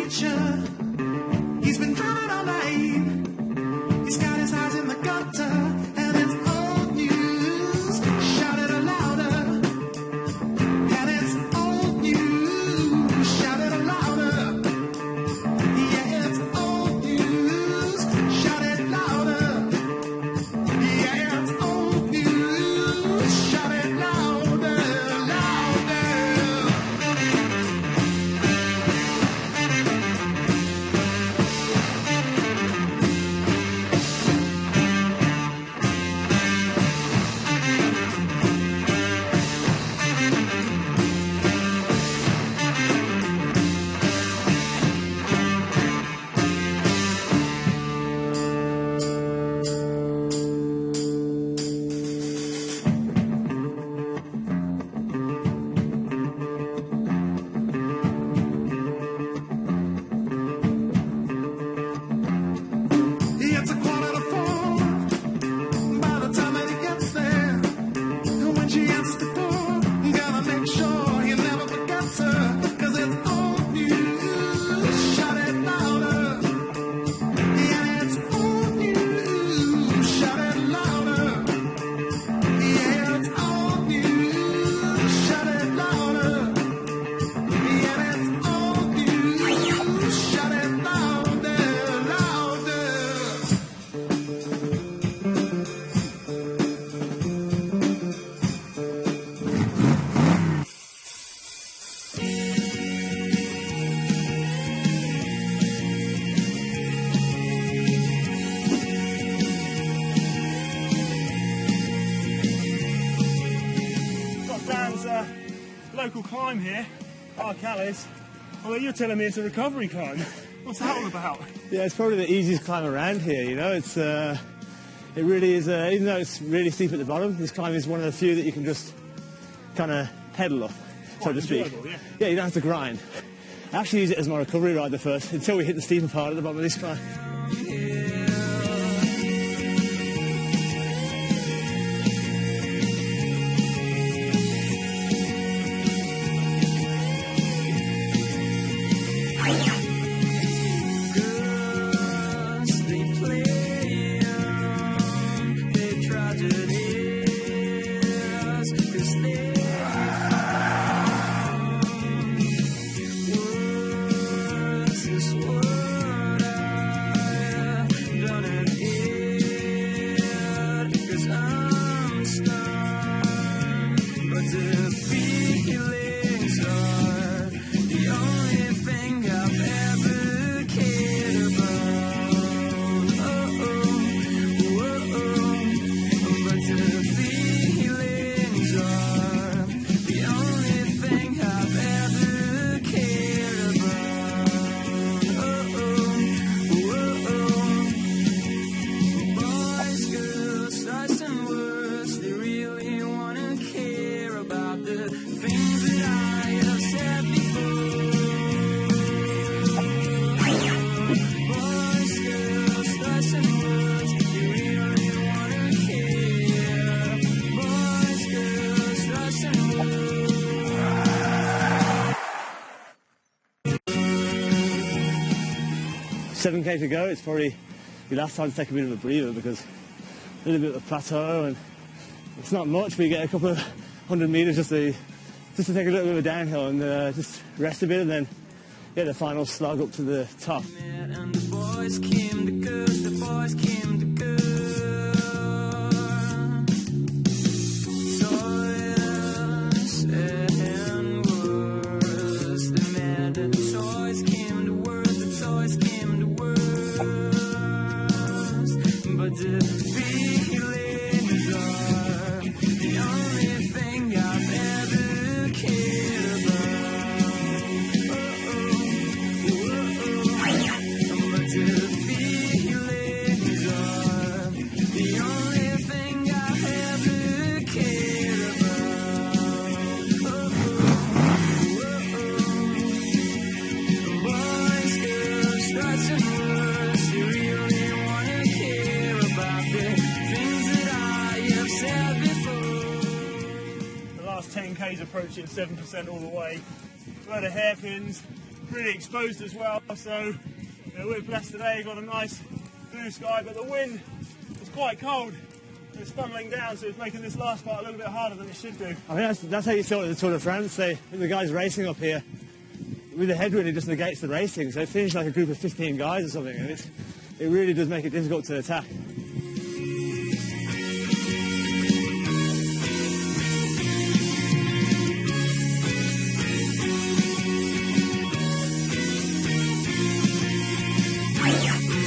picture. He's been driving all night. He's got his eyes in the gutter, and it's old news. Shout it louder. And it's old news. Shout it louder. Yeah, it's old news. Shout it louder. Yeah, it's old news. Shout it louder, louder. It's a quarter to four by the time that he gets there. And when she answers the door, gotta make sure he never forgets her. 'Cause it's old news. Shout it louder. Yeah, it's old news. Shout it louder. Yeah, it's old news. Shout it louder. Yeah, it's old news. Shout it louder, louder. Got Dan's local climb here, Arcalis. Although you're telling me it's a recovery climb. What's that all about? Yeah, it's probably the easiest climb around here, you know. It really is, even though it's really steep at the bottom, this climb is one of the few that you can just kind of pedal up, so Quite to speak. enjoyable, yeah. Yeah, you don't have to grind. I actually use it as my recovery ride the first, until we hit the steeper part at the bottom of this climb. Seven K to go. It's probably your last time to take a bit of a breather because a little bit of a plateau and it's not much, but you get a couple of 100 metres just to take a little bit of a downhill and just rest a bit and then get the final slog up to the top. And the boys came to go, the boys came to go. Toys and words, the man and the toys came to words, the toys came to words. But the feelings are the only thing I've ever cared about. But the feelings are the only thing I've ever cared about. Boys, girls, stripes and words, you really wanna care about the things that I have said before. The last 10K's approaching 7% all the way. A load of hairpins, really exposed as well, so we're blessed today, got a nice blue sky, but the wind was quite cold. It's funneling down, so it's making this last part a little bit harder than it should do. I mean, that's how you saw it at the Tour de France. The guys racing up here, with the headwind, it just negates the racing. So they finish like a group of 15 guys or something, and it really does make it difficult to attack.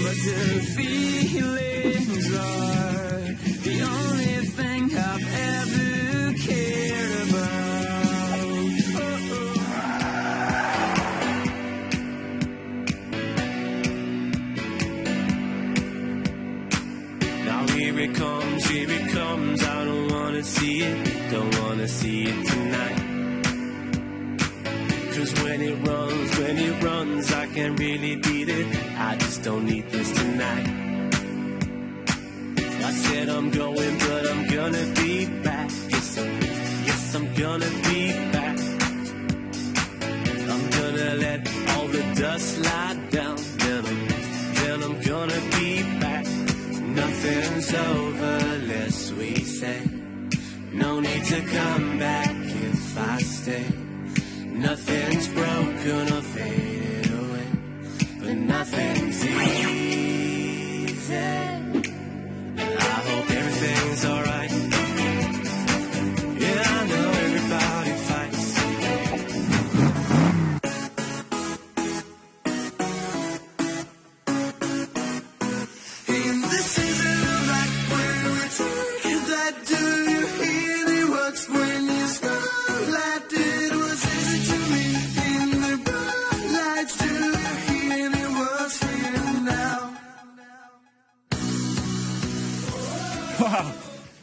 But the feelings are the only thing I've ever cared about. Now here it comes, I don't wanna see it tonight. 'Cause when it runs, I can't really beat it. I just don't need this tonight. I said I'm going, but I'm gonna be back. Yes, I'm gonna be back. I'm gonna let all the dust lie down. Then I'm gonna be back. Nothing's over, lest we say. No need to come back if I stay. Nothing's broken or faded away, but nothing's easy. I hope everything's alright. Yeah, I know everybody fights. And this isn't like when we take that. Do you hear the words when you start it was easy to me in the bright lights. Do you hear the words here now? Wow,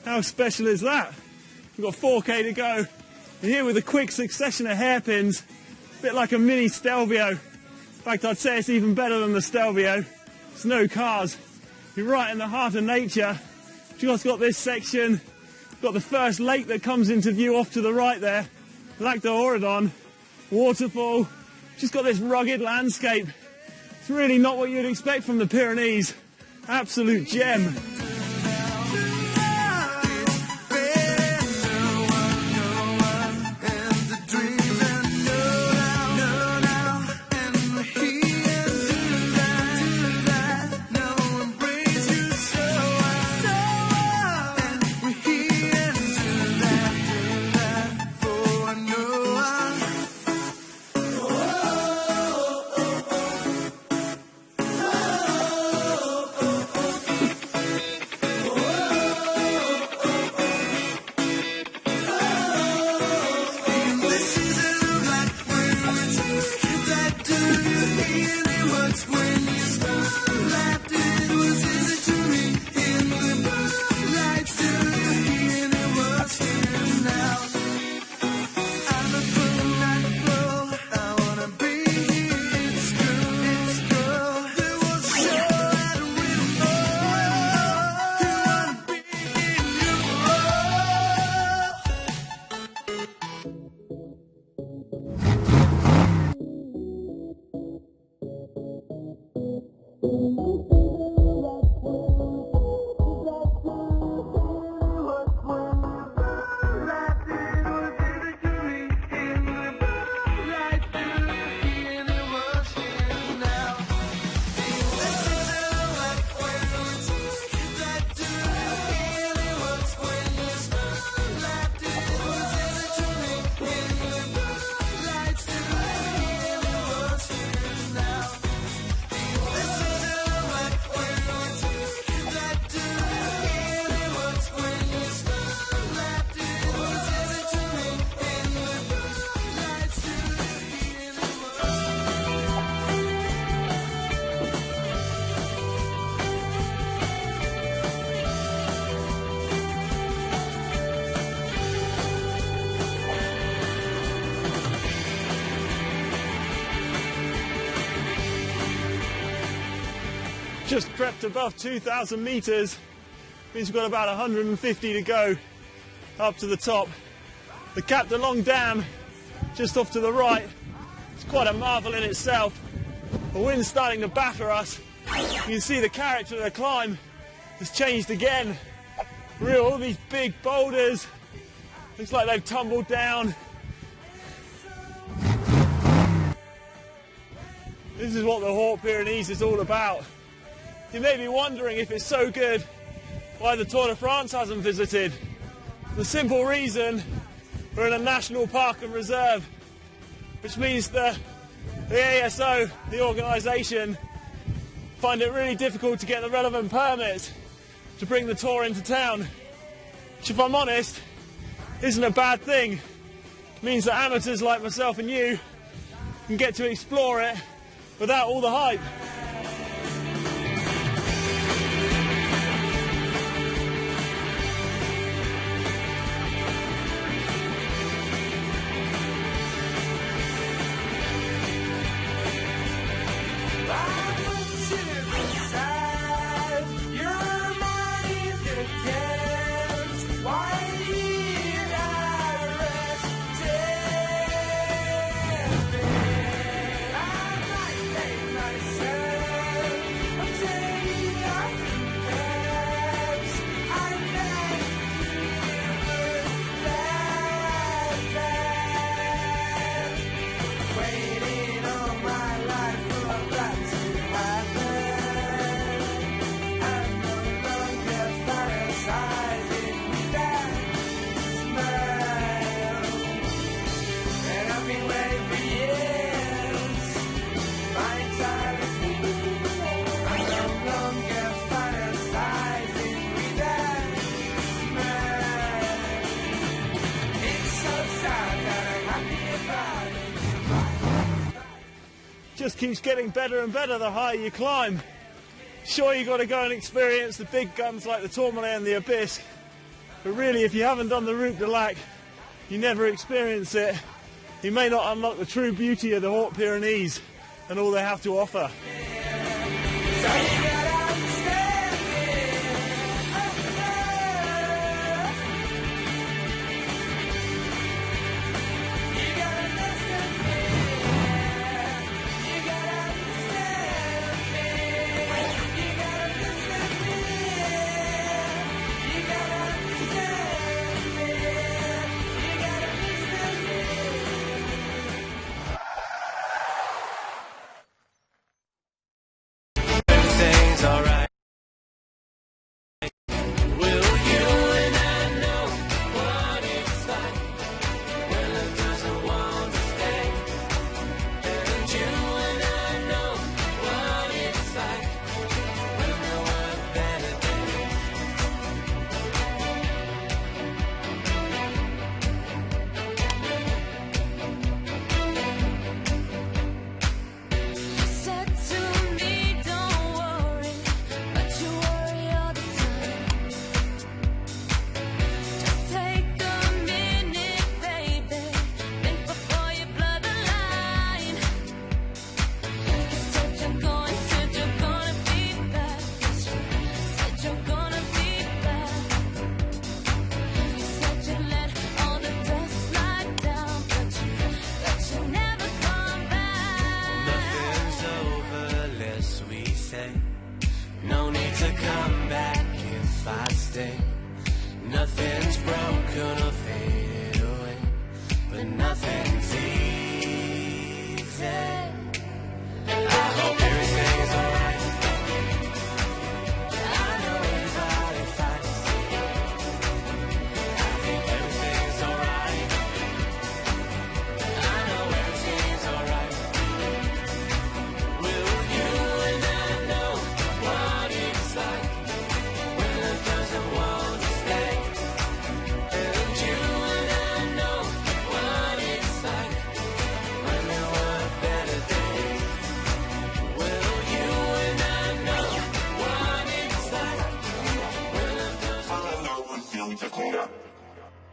how special is that? We've got 4k to go, and here with a quick succession of hairpins, a bit like a mini Stelvio. In fact, I'd say it's even better than the Stelvio. There's no cars. You're right in the heart of nature. Just got this section, got the first lake that comes into view off to the right there, Lac d'Oradon, waterfall, just got this rugged landscape. It's really not what you'd expect from the Pyrenees. Absolute gem. Just crept above 2,000 metres, means we've got about 150 to go up to the top. The Cap de Long Dam, just off to the right, It's quite a marvel in itself. The wind's starting to batter us. You can see the character of the climb has changed again. Real, all these big boulders. Looks like they've tumbled down. This is what the Haute Pyrenees is all about. You may be wondering if it's so good why the Tour de France hasn't visited. The simple reason, we're in a national park and reserve, which means the ASO, the organisation, find it really difficult to get the relevant permits to bring the tour into town, which, if I'm honest, isn't a bad thing. It means that amateurs like myself and you can get to explore it without all the hype. Just keeps getting better and better the higher you climb. Sure, you got to go and experience the big guns like the Tourmalet and the Abyss, but really, if you haven't done the Route du Lac, you never experience it. You may not unlock the true beauty of the Haute Pyrenees and all they have to offer.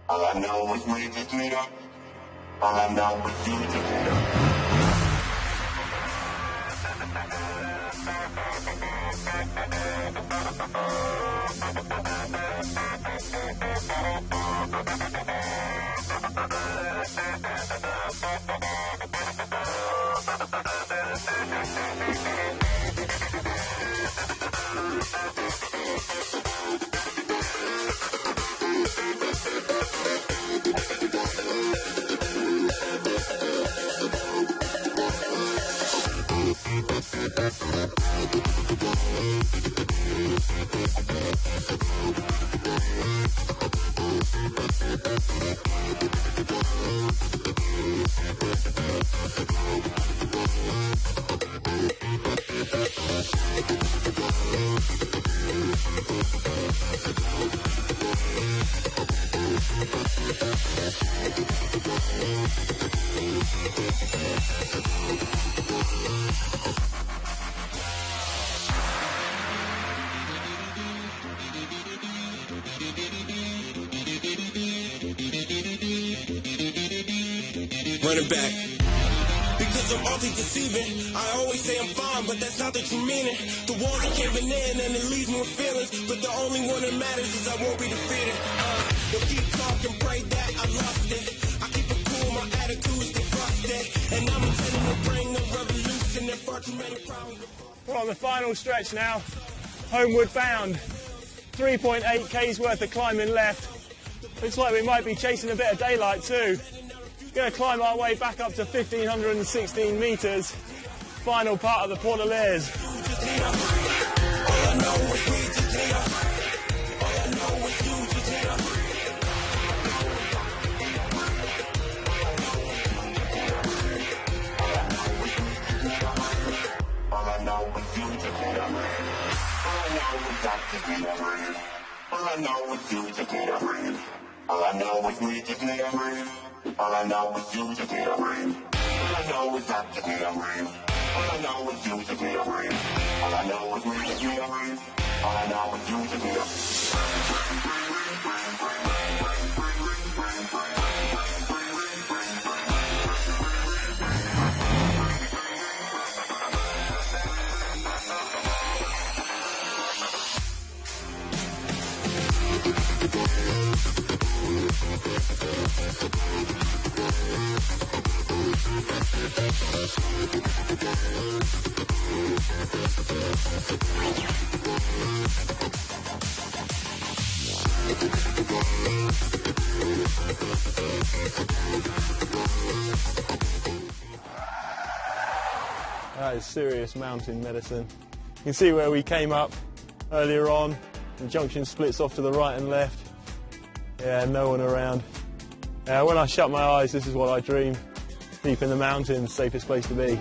All I know is we just meet up. All I know is you just meet up. Running back. Because I'm often deceiving, I always say I'm fine, but that's not the true meaning. The walls are caving in and it leaves me with feelings, but the only one that matters is I won't be defeated. You'll keep talking, pray that I lost it. I keep it cool, my attitude's defrosted, and I'm intending to bring a revolution and far too many problems. We're on the final stretch now, homeward bound. 3.8 k's worth of climbing left. Looks like we might be chasing a bit of daylight too. Going to climb our way back up to 1,516 metres. Final part of the Portalaise. All I know is we just need a breathe. All I know is you just need a breathe. All I know is I just need a breathe. All I know is you just need a breathe. All I know is we just need a breathe. All I know is you just need a breathe. That is serious mountain medicine. You can see where we came up earlier on. The junction splits off to the right and left. Yeah, no one around. When I shut my eyes, this is what I dream. Deep in the mountains, safest place to be.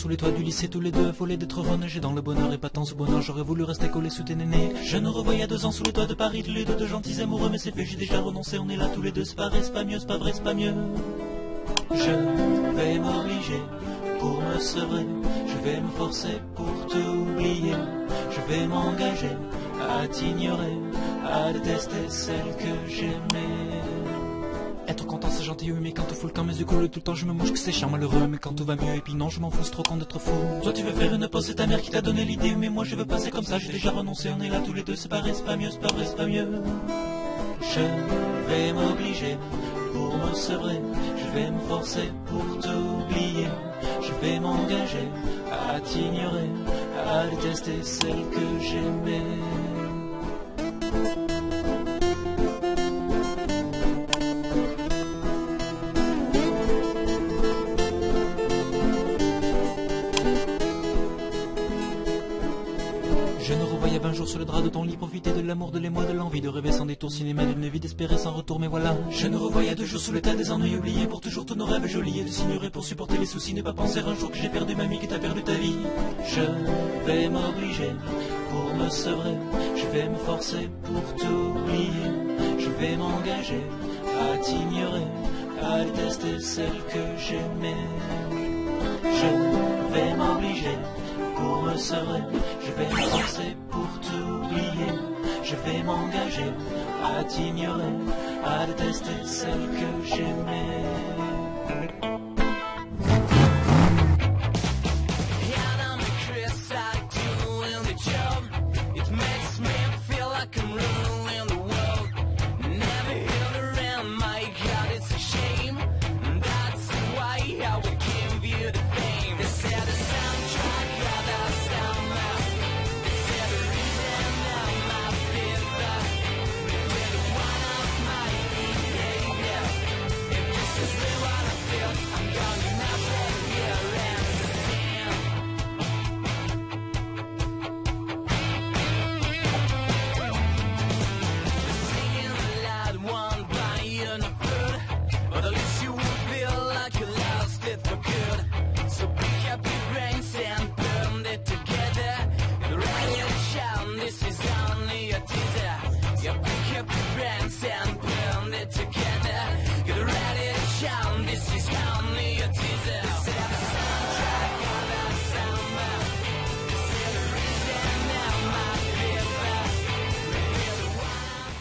sous les toits du lycée, tous les deux affolés d'être renagés dans le bonheur épatant. Ce bonheur, j'aurais voulu rester collé sous tes nénés. Je nous revoyais 2 ans sous les toits de Paris, tous les deux de gentils amoureux, mais c'est fait, j'ai déjà renoncé, on est là tous les deux, c'est pas vrai, c'est pas mieux, c'est pas vrai, c'est pas mieux. Je vais m'obliger pour me sevrer, je vais me forcer pour t'oublier, je vais m'engager à t'ignorer, à détester celle que j'aimais. Être content c'est gentil, oui, mais quand tout fout le camp, mes yeux coulent tout le temps, je me mouche que c'est chiant malheureux. Mais quand tout va mieux et puis non, je m'en fous, c'est trop con d'être fou. Toi tu veux faire une pause, c'est ta mère qui t'a donné l'idée, mais moi je veux passer comme ça, j'ai déjà renoncé, on est là tous les deux, c'est pareil, c'est pas mieux, c'est pas vrai, c'est pas mieux. Je vais m'obliger pour me sevrer, je vais me forcer pour t'oublier, je vais m'engager à t'ignorer, à détester celle que j'aimais. Je nous revoyais 20 jours sur le drap de ton lit, profiter de l'amour, de l'émoi, de l'envie de rêver sans détour, cinéma d'une vie d'espérer sans retour, mais voilà. Je nous revoyais 2 jours sous le tas des ennuis oubliés, pour toujours tous nos rêves jolis et de s'ignorer pour supporter les soucis, ne pas penser un jour que j'ai perdu ma vie, que t'as perdu ta vie. Je vais m'obliger pour me sevrer, je vais me forcer pour t'oublier, je vais m'engager à t'ignorer, à détester celle que j'aimais. Je vais m'obliger pour me sevrer, je vais me forcer pour t'oublier, je vais m'engager à t'ignorer, à détester celle que j'aimais.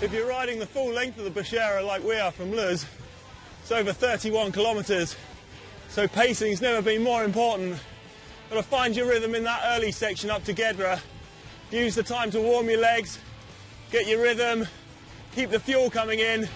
If you're riding the full length of the Pudiera like we are from Luz, it's over 31 kilometres, so pacing's never been more important. Got to find your rhythm in that early section up to Gedra. Use the time to warm your legs, get your rhythm, keep the fuel coming in.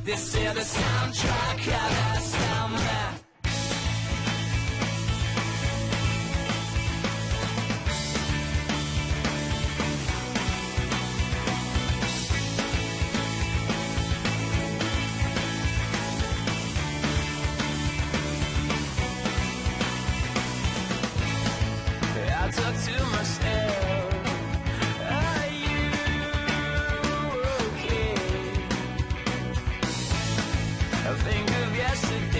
This is the soundtrack of the summer. I talk to myself. Are you okay? I think of yesterday.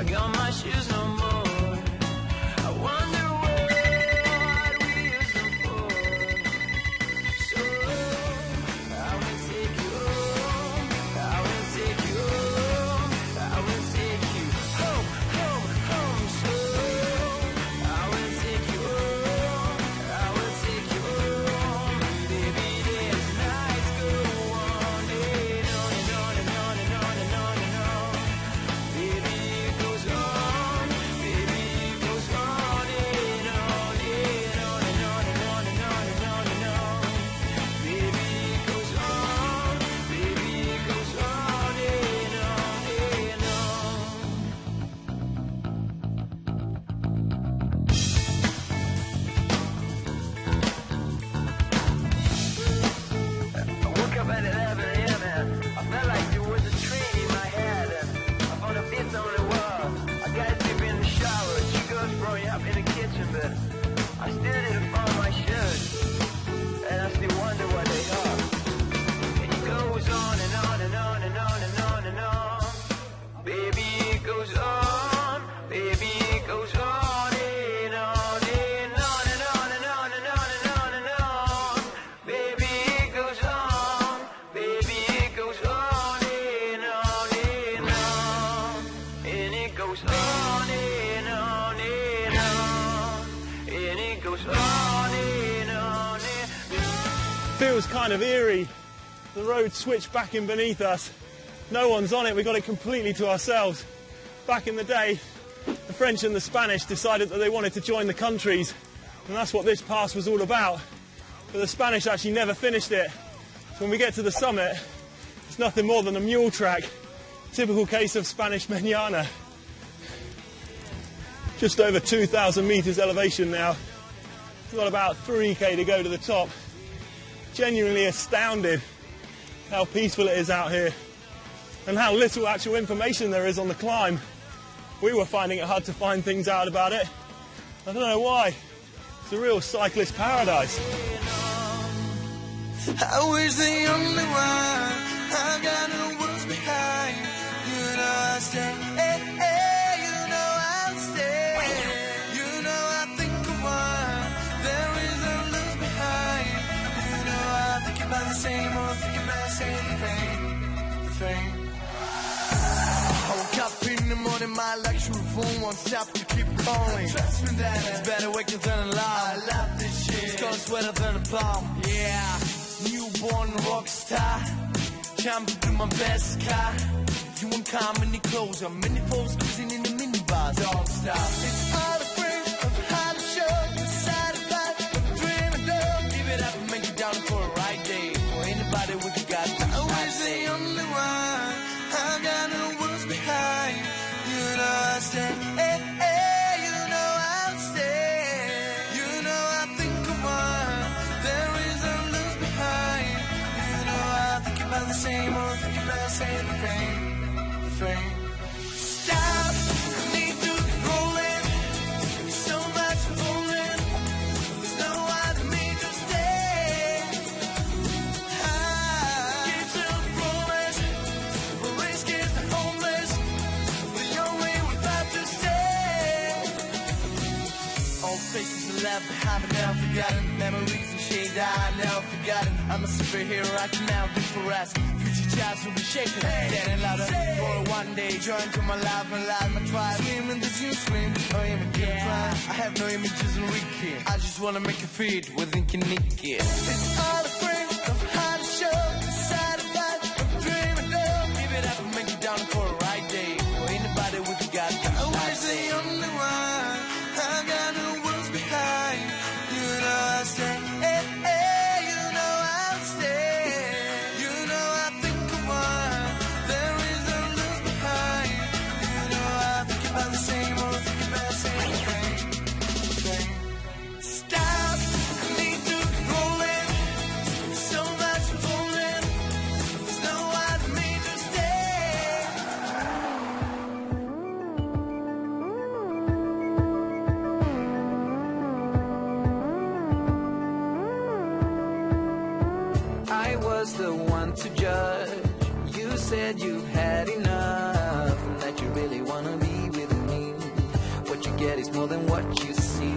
got my shoes no more. I wonder what we use them for. So I will take you home. I will take you home. I will take you home, home, home. So I will take you home. I will take you home. Baby, there's nights go on and on and on and on and on and on and on. Baby, it goes on. Baby, it goes on and on and on and on and on and on and on and on. Baby, it goes on. Baby, it goes on and on and on. I woke up at 11 a.m. and I felt like there was a train in my head. And I found a bit on the wall. I got deep in the shower. Chicos growing up in the kitchen, but I still didn't find my shirt. And I still wonder what they are. And it goes on and on and on and on and on and on. Baby, it goes on. Baby, it goes on and on and on and on and on and on and on and on. Baby, it goes on. Baby, it goes on and on and on. And it goes on and on and on. And it goes on and on and on. Feels kind of eerie. The road switched back in beneath us. No one's on it, we got it completely to ourselves. Back in the day, the French and the Spanish decided that they wanted to join the countries, and that's what this pass was all about. But the Spanish actually never finished it. So when we get to the summit, it's nothing more than a mule track. Typical case of Spanish mañana. Just over 2,000 meters elevation now. We've got about 3k to go to the top. Genuinely astounded how peaceful it is out here and how little actual information there is on the climb. We were finding it hard to find things out about it. I don't know why. It's a real cyclist paradise. I wish the only one I got no words behind. You know I stay, hey, hey, you know I'll stay. You know I think of one. There is no lose behind. You know I think about the same or think about the same thing. I woke up in the morning, my luxury phone won't stop to keep calling. Trust me that it's better waking than alive. I love this shit. It's gonna sweater than a bomb. Yeah. Newborn rock star, jumping through my best car. You won't come any closer. Many folks cruising in the minibar. Don't stop. It's all the friends of how to show you satisfied, but dreaming don't give it up and make it down for a right day. For anybody with you got I wish the only one. I got no words behind. You know I stand. Hey, hey, you know I'll stay. You know I think of one. There is a lose behind. You know I think about the same or think about the same thing. Stop. I need to roll in. So much rolling. There's no other me to stay. Keep still rolling. Police kids the homeless. The only way about to stay. All faces are left behind, but never forgotten. Memories and shade I never forgotten. I'm a superhero, I can now do for us. Future jobs will be shaking, getting louder. For one day, join to my life and life, my tribe. Swim in this new swim, no image I have no images in wiki. I just wanna make a feed within Kiniki. It's all the friends of how to show. Satisfied, I'm dreaming of. Give it up and make it down for a right day. For anybody with you got I wish the only one. I got no words behind. You know I stay. Hey, hey, you know I'll stay. You know I think of one. There is no lose behind. You know I think about the same or think about the same thing. Stop. I need to roll in. more than what you see.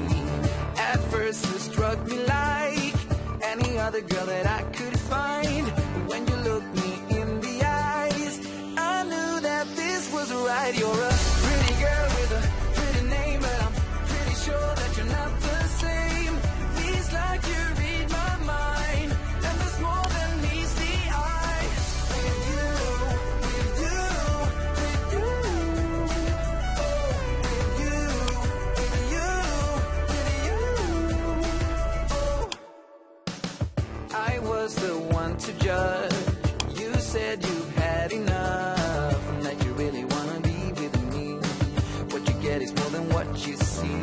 At first you struck me like any other girl that I could find. When you looked me in the eyes, I knew that this was right. You're a pretty girl with a pretty name, but I'm pretty sure that you're not the same. Feels like you read my mind, and there's more than meets the eye. With you, with you, with you, oh, with you, with you, with you, oh. I was the one to judge. You said you've had enough, and that you really wanna be with me. What you get is more than what you see.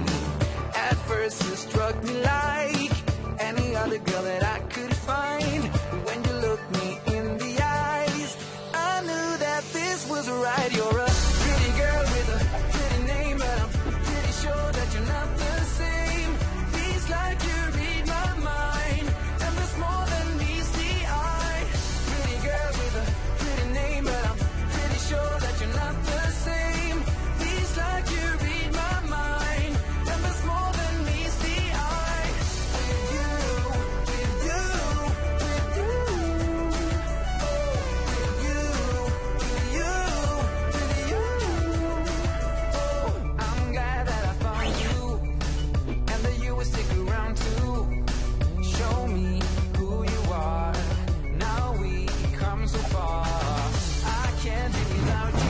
At first you struck me like any other girl that I could find. When you looked me in the eyes, I knew that this was right. You're a pretty girl with a pretty name, but I'm pretty sure that you're not the same. Feels like you read my mind, and there's more than meets the eye. Pretty girl with a pretty name, but I'm pretty sure that you're not the same. Feels like you read my mind, and there's more than meets the eye. With you, with you, with you, oh, with you, with you, with you, oh. I'm glad that I found you, and that you will stick around too. Show me who you are. Now we come so far. I can't do without you.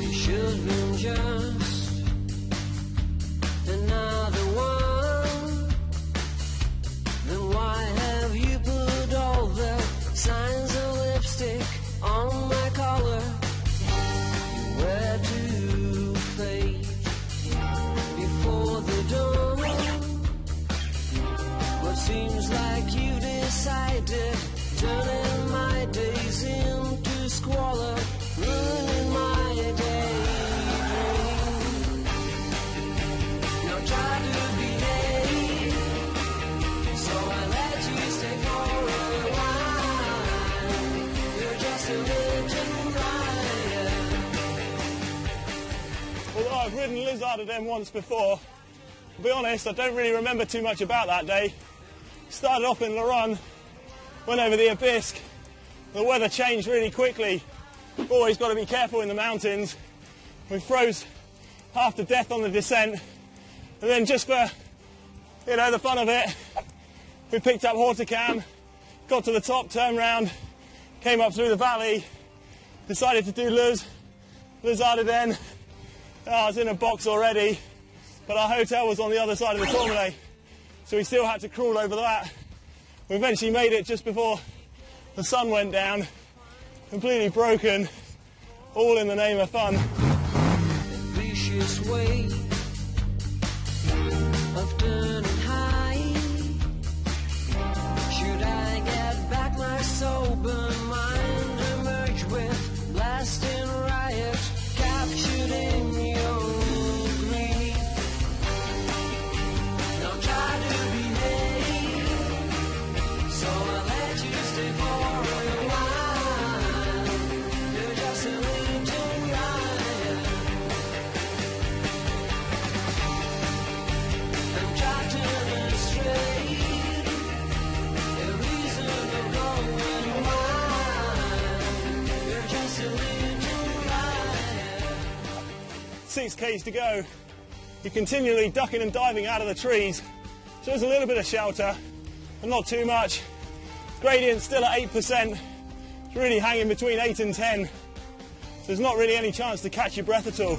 You should have been just another one. Then why have you put all the signs of lipstick on my collar? Where to fade before the dawn? But seems like you decided, turning my days into squalor, ruining my daydream. Now try to behave, so I let you stay for a while. You're just a legend, Ryan. Although I've ridden Lizard of them once before, to be honest, I don't really remember too much about that day. Started off in Laron, went over the Abyss. The weather changed really quickly. Always got to be careful in the mountains. We froze half to death on the descent, and then just for, you know, the fun of it, we picked up Horticam, got to the top, turned round, came up through the valley, decided to do Lizard then. I was in a box already, but our hotel was on the other side of the Tourmalet, so we still had to crawl over that. We eventually made it just before the sun went down, completely broken, all in the name of fun. Vicious way of turning high. Should I get back my sober mind, emerge with blasting riot, captured in your grief? Now try to behave, so I let you stay for a while. You're just a legend, Ryan. I'm trying to turn straight, a reason of going wild. You're just a legend, Ryan. 6 Ks to go. You're continually ducking and diving out of the trees, so there's a little bit of shelter, but not too much. Gradient still at 8%. It's really hanging between 8 and 10. So there's not really any chance to catch your breath at all.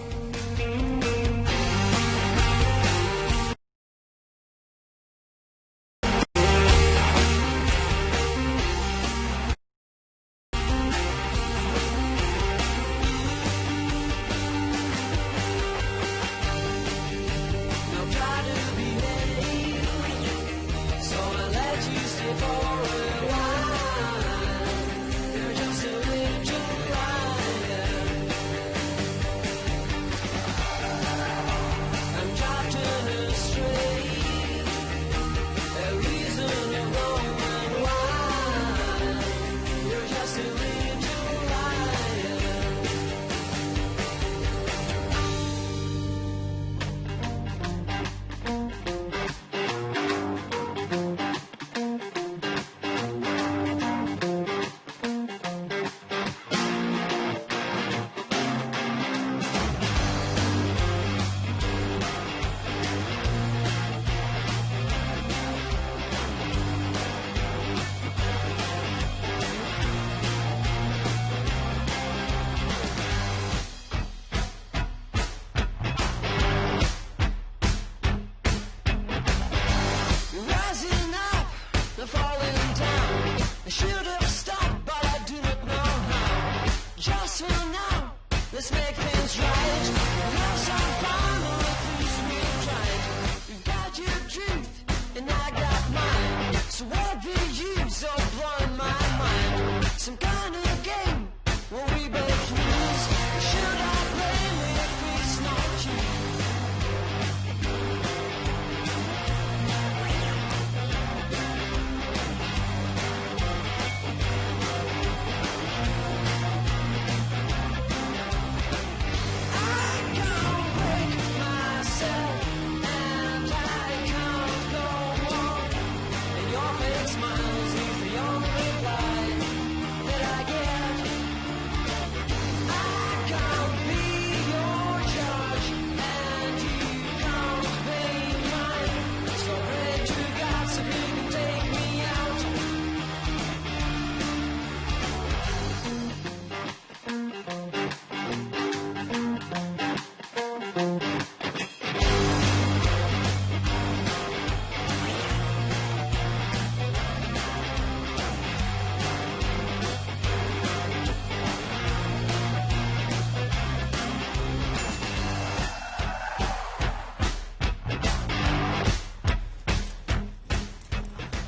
Now try to behave.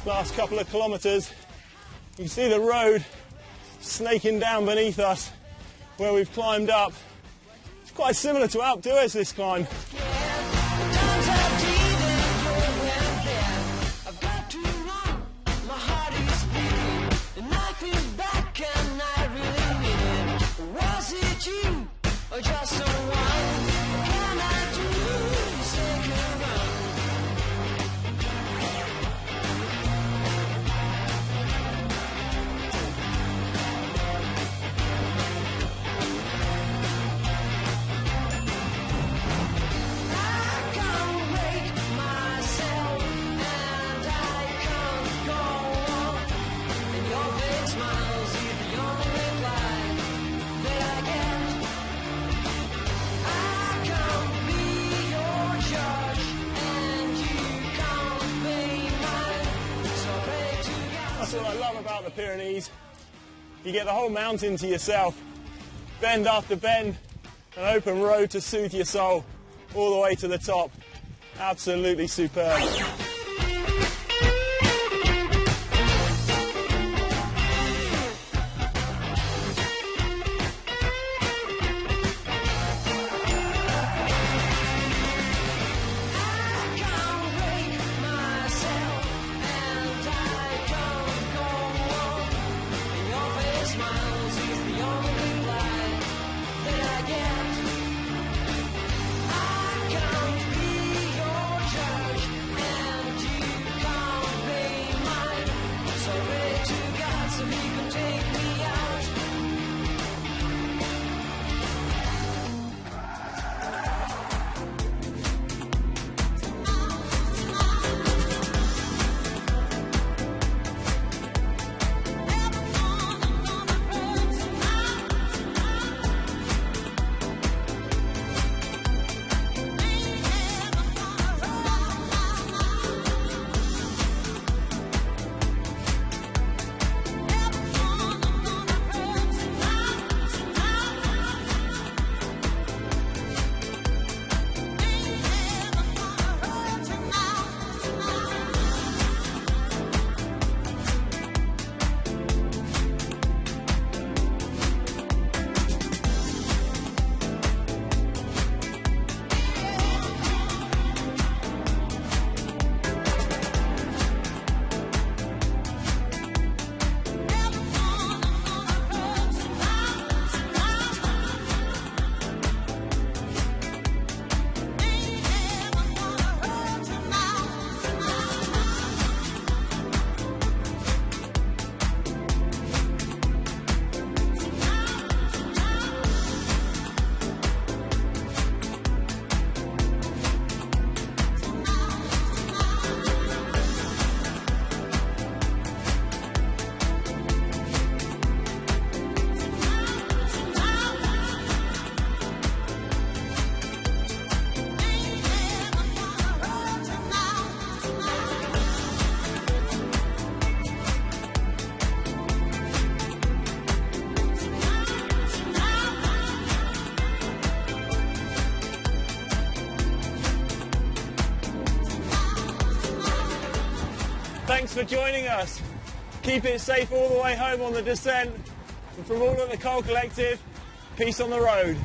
Last couple of kilometres, you can see the road snaking down beneath us where we've climbed up. It's quite similar to Alpe d'Huez, this climb. That's what I love about the Pyrenees. You get the whole mountain to yourself, bend after bend, an open road to soothe your soul, all the way to the top. Absolutely superb. thanks for joining us. Keep it safe all the way home on the descent. And from all at the Coal Collective, peace on the road.